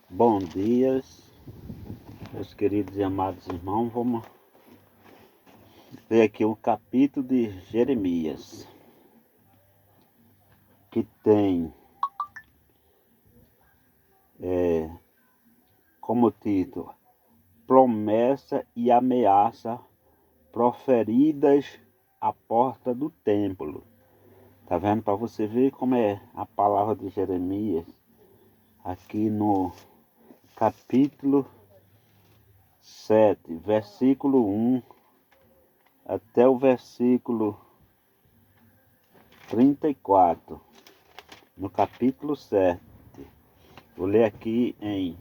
Bom dia, meus queridos e amados irmãos. Vamos ler aqui um capítulo de Jeremias, que tem como título Promessa e Ameaça proferidas à porta do templo. Tá vendo? Para você ver como é a palavra de Jeremias, aqui no capítulo 7, versículo 1 até o versículo 34, no capítulo 7. Vou ler aqui em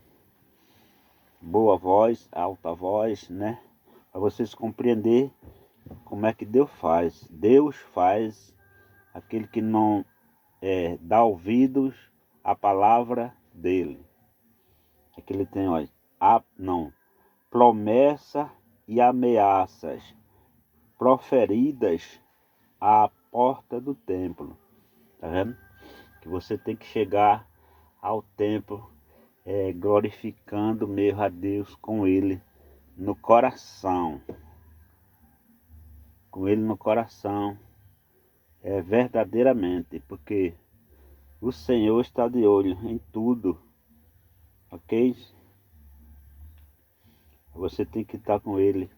boa voz, alta voz, né? Para vocês compreenderem como é que Deus faz. Deus faz aquele que não dá ouvidos à palavra dele. Aqui ele tem, olha, promessa e ameaças proferidas à porta do templo. Tá vendo? Que você tem que chegar ao templo glorificando mesmo a Deus com ele no coração. Com ele no coração, verdadeiramente, porque o Senhor está de olho em tudo, ok? Você tem que estar com ele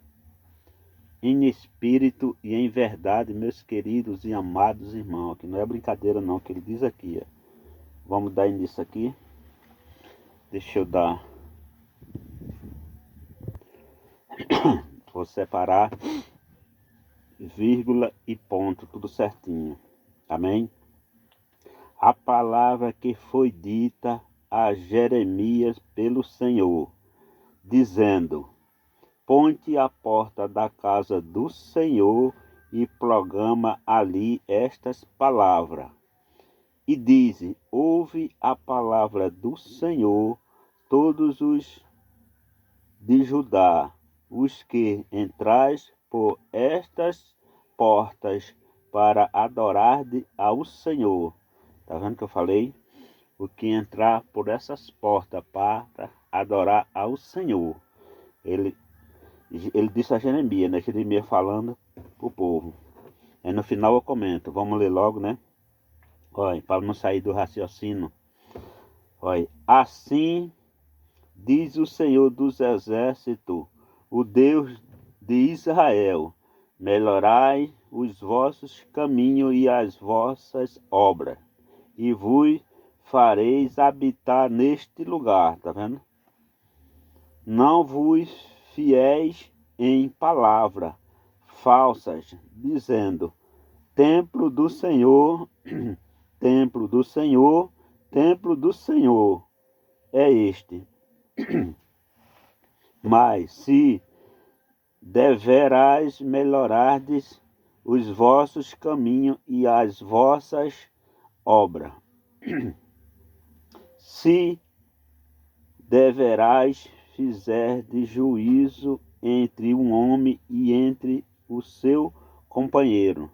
em espírito e em verdade, meus queridos e amados irmãos, que não é brincadeira não, que ele diz aqui, ó. Vamos dar início aqui. Deixa eu dar. Vou separar vírgula e ponto, tudo certinho. Amém? A palavra que foi dita a Jeremias pelo Senhor, dizendo: Ponte à porta da casa do Senhor e proclama ali estas palavras. E diz: Ouve a palavra do Senhor, todos os de Judá, os que entrais por estas portas para adorar ao Senhor. Tá vendo que eu falei? O que entrar por essas portas para adorar ao Senhor. Ele disse a Jeremias, né? Jeremias falando para o povo. Aí no final eu comento. Vamos ler logo, né? Olha, para não sair do raciocínio. Olha, assim diz o Senhor dos Exércitos, o Deus de Israel: melhorai os vossos caminhos e as vossas obras, e vos fareis habitar neste lugar. Tá vendo? Não vos fieis em palavra falsas, dizendo: templo do Senhor, templo do Senhor, templo do Senhor é este. Mas se deverais melhorardes os vossos caminhos e as vossas obras, se deverais fizer de juízo entre um homem e entre o seu companheiro,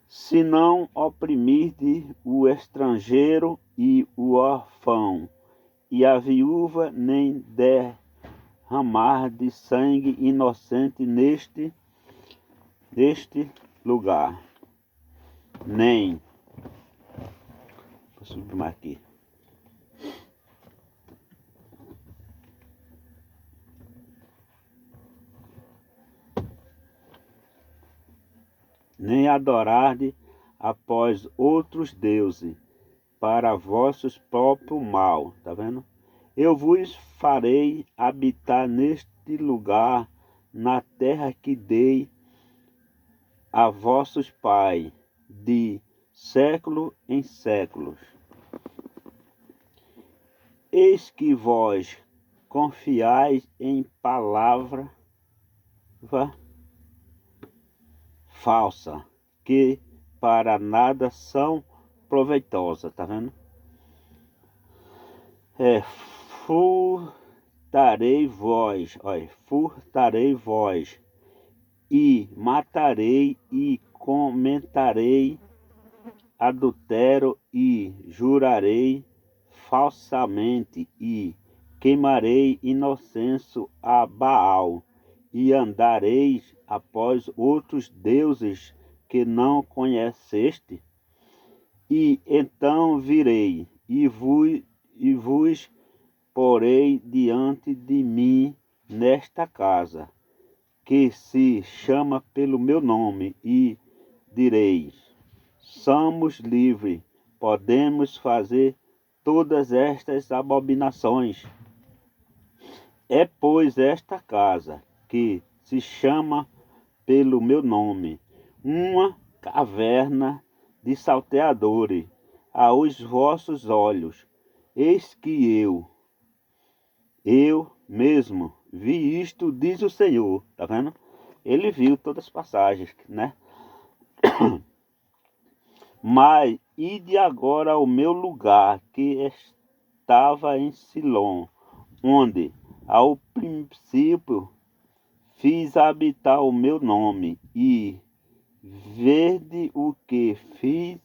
se não oprimirdes o estrangeiro e o órfão e a viúva, nem derramar de sangue inocente neste lugar, nem, vou subir mais aqui, nem adorarde após outros deuses para vossos próprios mal. Tá vendo? Eu vos farei habitar neste lugar, na terra que dei a vossos pais, de século em séculos. Eis que vós confiais em palavra falsa, que para nada são proveitosas. Tá vendo? Furtarei vós, e matarei, e comentarei adultério, e jurarei falsamente e queimarei incenso a Baal, e andareis após outros deuses que não conheceste? E então virei e vos porei diante de mim nesta casa, que se chama pelo meu nome, e direis: somos livres, podemos fazer todas estas abominações. É, pois, esta casa, que se chama pelo meu nome, uma caverna de salteadores aos vossos olhos. Eis que eu mesmo vi isto, diz o Senhor. Tá vendo? Ele viu todas as passagens, né? Mas ide agora ao meu lugar, que estava em Silom, onde ao princípio fiz habitar o meu nome, e vede o que fiz,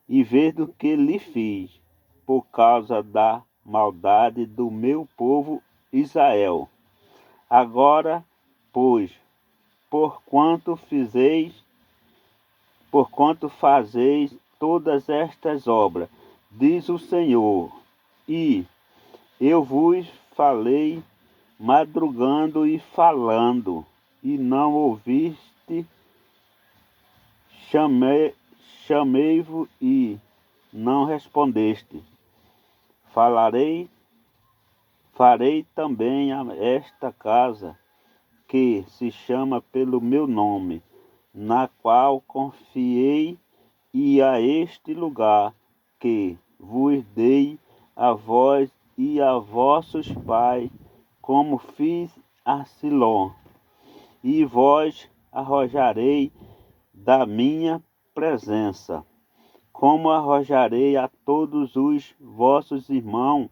e vede o que lhe fiz, por causa da maldade do meu povo Israel. Agora, pois, porquanto fazeis todas estas obras, diz o Senhor, e eu vos falei madrugando e falando, e não ouviste, chamei-vos e não respondeste. Farei também a esta casa, que se chama pelo meu nome, na qual confiei, e a este lugar que vos dei a vós e a vossos pais, como fiz a Silom, e vós arrojarei da minha presença, como arrojarei a todos os vossos irmãos,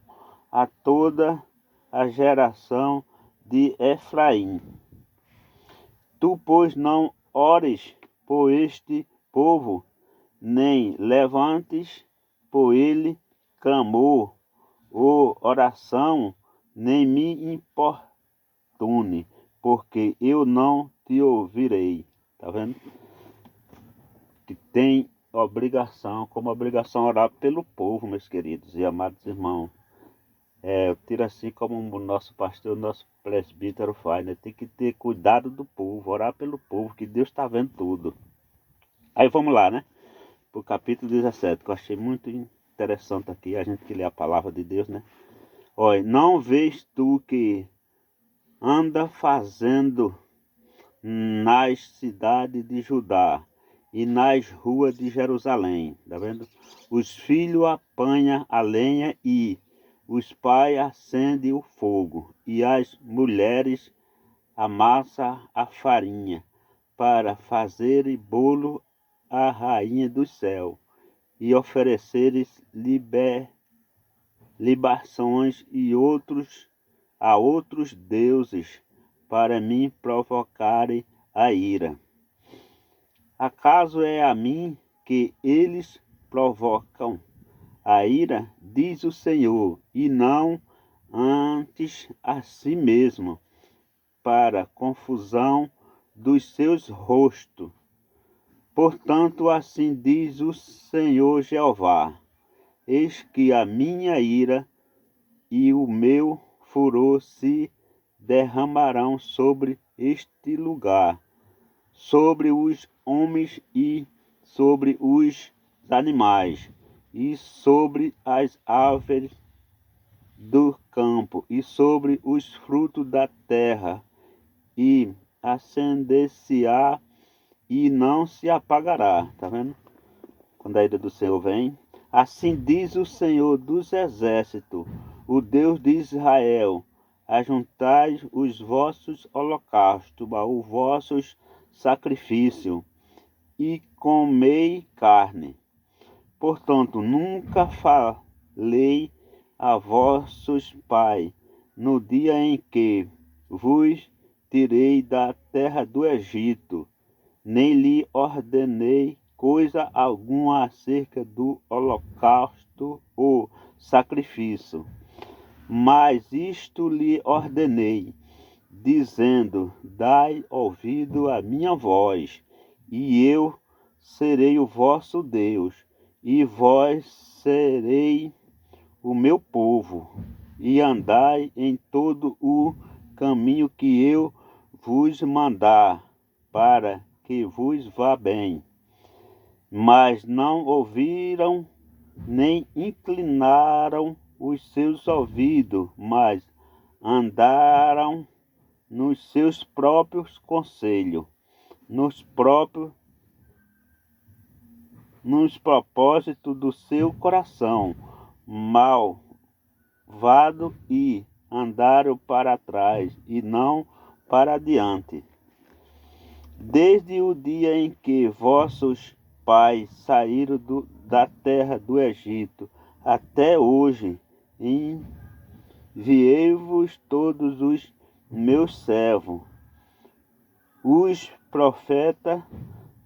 a toda a geração de Efraim. Tu, pois, não ores por este povo, nem levantes por ele clamor ou oração, nem me importune, porque eu não te ouvirei. Tá vendo? Que tem obrigação, como obrigação orar pelo povo, meus queridos e amados irmãos. Eu tiro assim como o nosso pastor, o nosso presbítero faz, né? Tem que ter cuidado do povo, orar pelo povo, que Deus está vendo tudo. Aí vamos lá, né? Pro capítulo 17, que eu achei muito interessante aqui, a gente que lê a palavra de Deus, né? Olha, não vês tu que anda fazendo nas cidades de Judá e nas ruas de Jerusalém, tá vendo? Os filhos apanham a lenha e os pais acendem o fogo, e as mulheres amassam a farinha para fazerem bolo à rainha do céu e oferecerem libações a outros deuses para me provocarem a ira. Acaso é a mim que eles provocam a ira, diz o Senhor, e não antes a si mesmo, para confusão dos seus rostos. Portanto, assim diz o Senhor Jeová: eis que a minha ira e o meu furor se derramarão sobre este lugar, sobre os homens e sobre os animais, e sobre as aves do campo, e sobre os frutos da terra, e acender-se-á e não se apagará. Tá vendo? Quando a ira do Senhor vem. Assim diz o Senhor dos exércitos, o Deus de Israel: ajuntai os vossos holocaustos, os vossos sacrifícios, e comei carne. Portanto, nunca falei a vossos pais, no dia em que vos tirei da terra do Egito, nem lhe ordenei coisa alguma acerca do holocausto ou sacrifício. Mas isto lhe ordenei, dizendo: dai ouvido à minha voz, e eu serei o vosso Deus, e vós serei o meu povo, e andai em todo o caminho que eu vos mandar, para que vos vá bem. Mas não ouviram, nem inclinaram os seus ouvidos, mas andaram nos seus próprios conselhos, nos propósitos do seu coração malvado, e andaram para trás e não para diante. Desde o dia em que vossos pais saíram da terra do Egito até hoje, enviei-vos todos os meus servos, os profetas,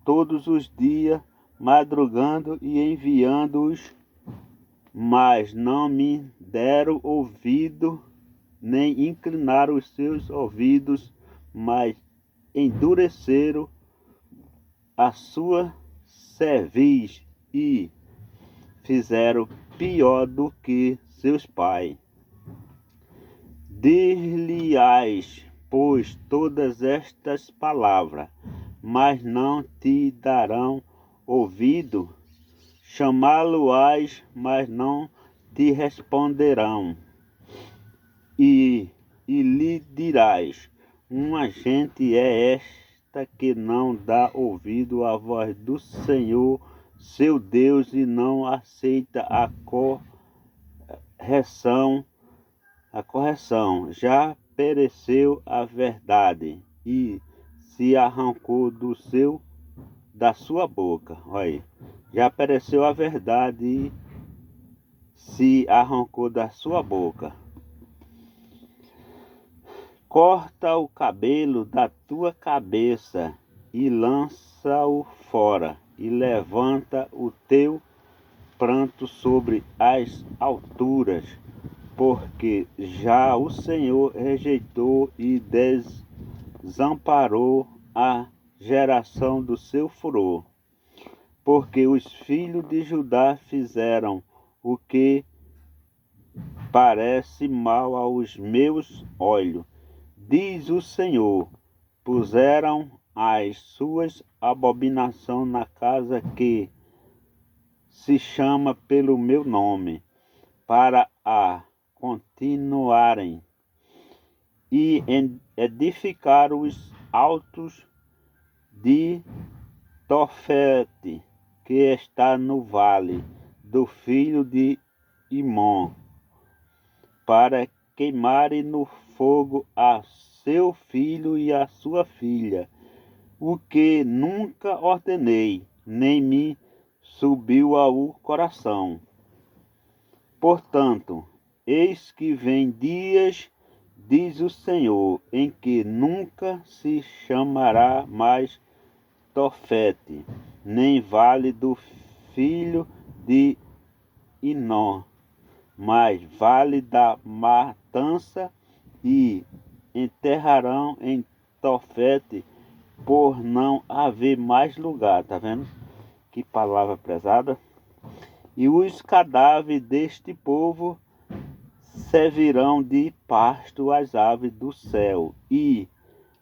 todos os dias, madrugando e enviando-os, mas não me deram ouvido, nem inclinaram os seus ouvidos, mas endureceram a sua cerviz e fizeram pior do que seus pais. Dir-lhe-ás, pois, todas estas palavras, mas não te darão ouvido. Chamá-lo-ás, mas não te responderão. E lhe dirás: uma gente é esta que não dá ouvido à voz do Senhor, seu Deus, e não aceita a correção. Já pereceu a verdade e se arrancou da sua boca. Olha aí. Já pereceu a verdade e se arrancou da sua boca. Corta o cabelo da tua cabeça e lança-o fora, e levanta o teu pranto sobre as alturas, porque já o Senhor rejeitou e desamparou a geração do seu furor. Porque os filhos de Judá fizeram o que parece mal aos meus olhos, diz o Senhor. Puseram as suas abominações na casa que se chama pelo meu nome, para a continuarem, e edificaram os altos de Tofete, que está no vale do filho de Imom, para queimarem no fogo a seu filho e a sua filha, o que nunca ordenei, nem me subiu ao coração. Portanto, eis que vem dias, diz o Senhor, em que nunca se chamará mais Tofete, nem vale do filho de Inom, mas vale da matança, e enterrarão em Tofete, por não haver mais lugar. Tá vendo? Que palavra pesada. E os cadáveres deste povo servirão de pasto às aves do céu e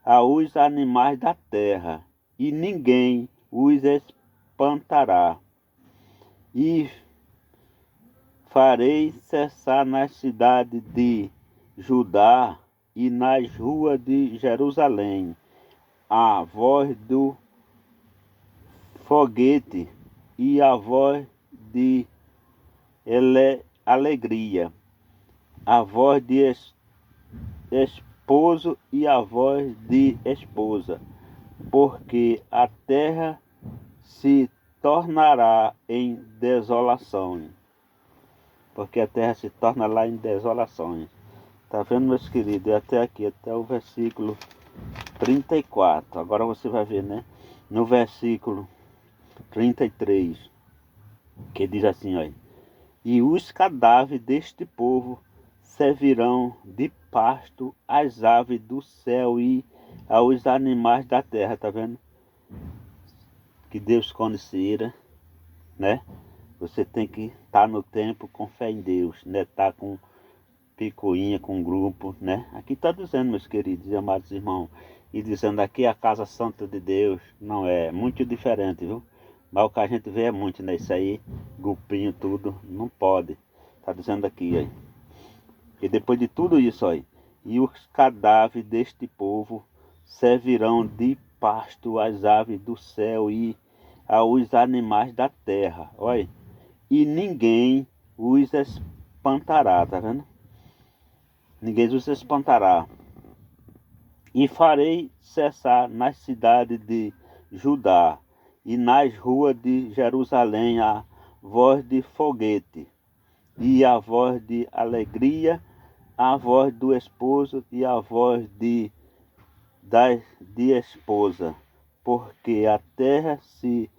aos animais da terra, e ninguém os espantará. E farei cessar nas cidades de Judá e nas ruas de Jerusalém a voz do foguete e a voz de alegria, a voz de esposo e a voz de esposa, porque a terra se tornará em desolação. Porque a terra se torna lá em desolações. Tá vendo, meus queridos? Até aqui, até o versículo 34. Agora você vai ver, né? No versículo 33, que diz assim, olha: E os cadáveres deste povo servirão de pasto às aves do céu e aos animais da terra, tá vendo? Que Deus conhecera, né? Você tem que estar no tempo com fé em Deus, né? Tá com picuinha, com grupo, né? Aqui está dizendo, meus queridos e amados irmãos, e dizendo aqui a casa santa de Deus, não é muito diferente, viu? Mas o que a gente vê é muito, né? Isso aí, grupinho, tudo, não pode. Está dizendo aqui, aí. E depois de tudo isso, aí, e os cadáveres deste povo servirão de pasto às aves do céu e aos animais da terra, olha, e ninguém os espantará, tá vendo? Ninguém os espantará. E farei cessar nas cidades de Judá e nas ruas de Jerusalém a voz de foguete e a voz de alegria, a voz do esposo e a voz de esposa, porque a terra se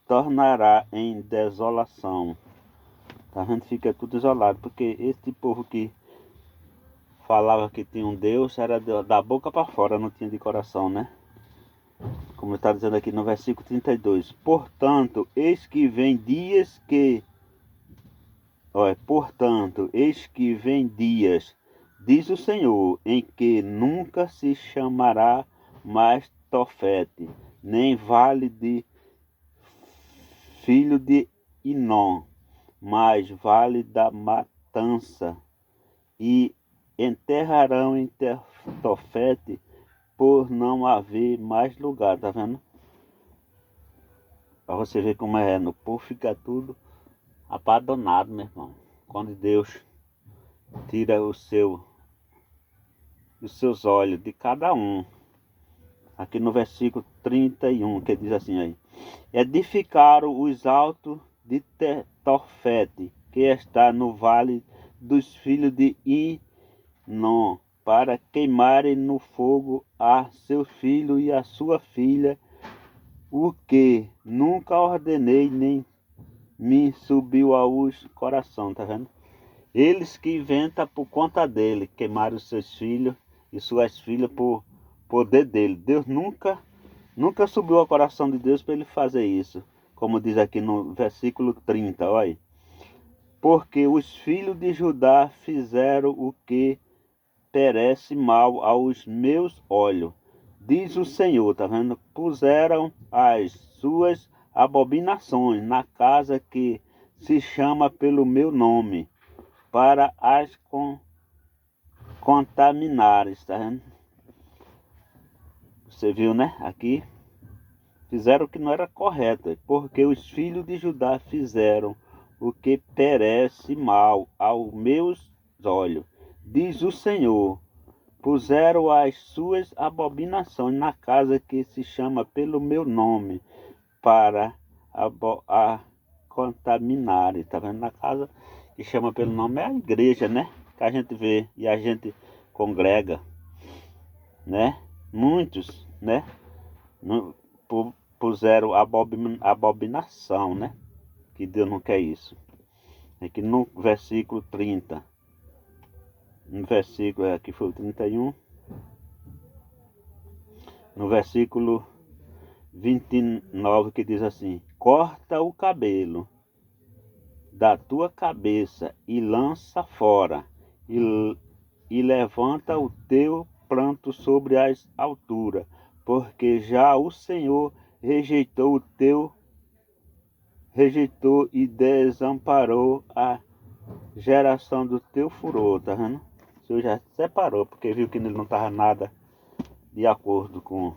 tornará em desolação. A gente fica tudo isolado, porque esse povo que falava que tinha um Deus era da boca para fora, não tinha de coração, né? Como está dizendo aqui no versículo 32. Portanto, eis que vem dias que... portanto, eis que vem dias, diz o Senhor, em que nunca se chamará mais Tofete, nem vale de filho de Inom, mas vale da matança, e enterrarão em Tofete por não haver mais lugar, tá vendo? Para você ver como é, no povo fica tudo abandonado, meu irmão. Quando Deus tira os seus olhos de cada um. Aqui no versículo 31, que diz assim aí. Edificaram os altos de Tofete, que está no vale dos filhos de Inom, para queimarem no fogo a seu filho e a sua filha, o que nunca ordenei nem me subiu aos coração, tá vendo? Eles que inventam por conta dele, queimaram os seus filhos e suas filhas por poder dele. Deus nunca subiu ao coração de Deus para ele fazer isso. Como diz aqui no versículo 30, olha. Porque os filhos de Judá fizeram o que parece mal aos meus olhos, diz o Senhor, tá vendo? Puseram as suas abominações na casa que se chama pelo meu nome, para as contaminares, tá vendo? Você viu, né? Aqui fizeram o que não era correto, porque os filhos de Judá fizeram o que parece mal aos meus olhos, diz o Senhor. Puseram as suas abominações na casa que se chama pelo meu nome, para a contaminarem. Está vendo? Na casa que chama pelo nome é a igreja, né? Que a gente vê e a gente congrega, né? Muitos, né? Puseram abominação, né? Que Deus não quer isso. Aqui no versículo 30. No versículo, aqui foi o 31. No versículo 29, que diz assim: corta o cabelo da tua cabeça e lança fora, e levanta o teu pranto sobre as alturas, porque já o Senhor rejeitou e desamparou a geração do teu furor, tá vendo? O Senhor já separou, porque viu que ele não estava nada de acordo com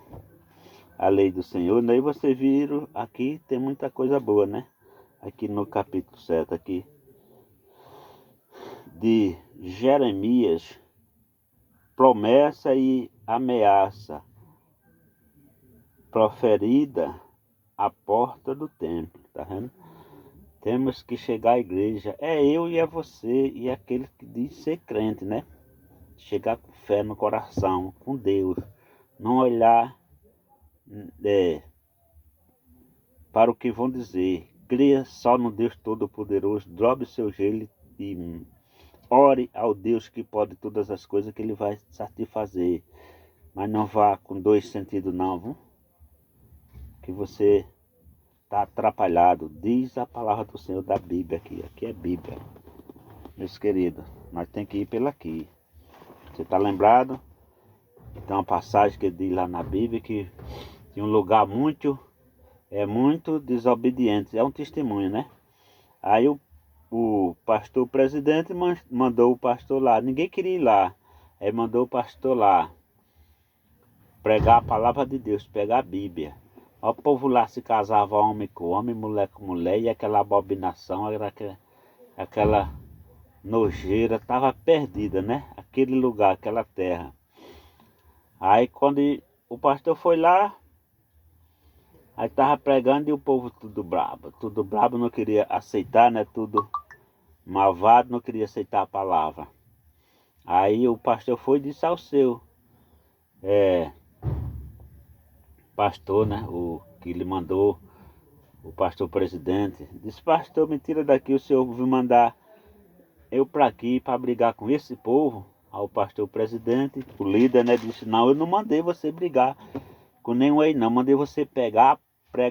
a lei do Senhor. Daí você viram aqui, tem muita coisa boa, né? Aqui no capítulo 7 aqui de Jeremias, promessa e ameaça proferida à porta do templo, tá vendo? Temos que chegar à igreja, é eu e é você e aquele que diz ser crente, né? Chegar com fé no coração, com Deus, não olhar para o que vão dizer, creia só no Deus Todo-Poderoso, dobre o seu joelho e ore ao Deus que pode todas as coisas, que Ele vai satisfazer. Mas não vá com dois sentidos não, viu? Que você está atrapalhado. Diz a palavra do Senhor da Bíblia aqui. Aqui é Bíblia. Meus queridos, nós temos que ir pela aqui. Você está lembrado? Tem uma passagem que diz lá na Bíblia que tinha um lugar muito desobediente. É um testemunho, né? Aí o pastor presidente mandou o pastor lá. Ninguém queria ir lá. Aí mandou o pastor lá pregar a palavra de Deus, pegar a Bíblia. O povo lá se casava homem com homem, mulher com mulher, e aquela abominação, aquela nojeira estava perdida, né? Aquele lugar, aquela terra. Aí quando o pastor foi lá, aí estava pregando e o povo tudo brabo, não queria aceitar, né? Tudo malvado, não queria aceitar a palavra. Aí o pastor foi e disse ao seu pastor, né? O que lhe mandou, o pastor presidente, disse: pastor, me tira daqui, o senhor vai mandar eu para aqui para brigar com esse povo? Aí o pastor presidente, o líder, né, disse: não, eu não mandei você brigar com nenhum aí não, mandei você pregar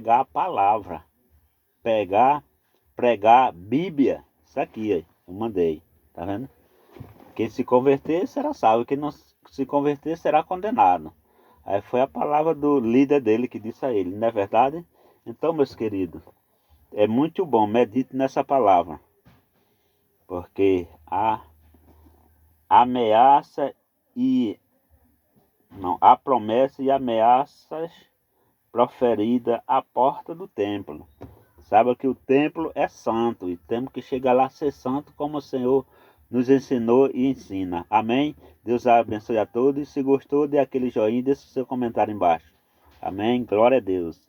a palavra, pregar Bíblia, isso aqui aí, eu mandei, tá vendo? Quem se converter será salvo, quem não se converter será condenado. Aí foi a palavra do líder dele que disse a ele, não é verdade? Então, meus queridos, é muito bom, medite nessa palavra, porque a ameaça e não, a promessa e ameaças proferida à porta do templo. Saiba que o templo é santo e temos que chegar lá a ser santo, como o Senhor nos ensinou e ensina. Amém? Deus abençoe a todos. Se gostou, dê aquele joinha e deixe o seu comentário embaixo. Amém? Glória a Deus.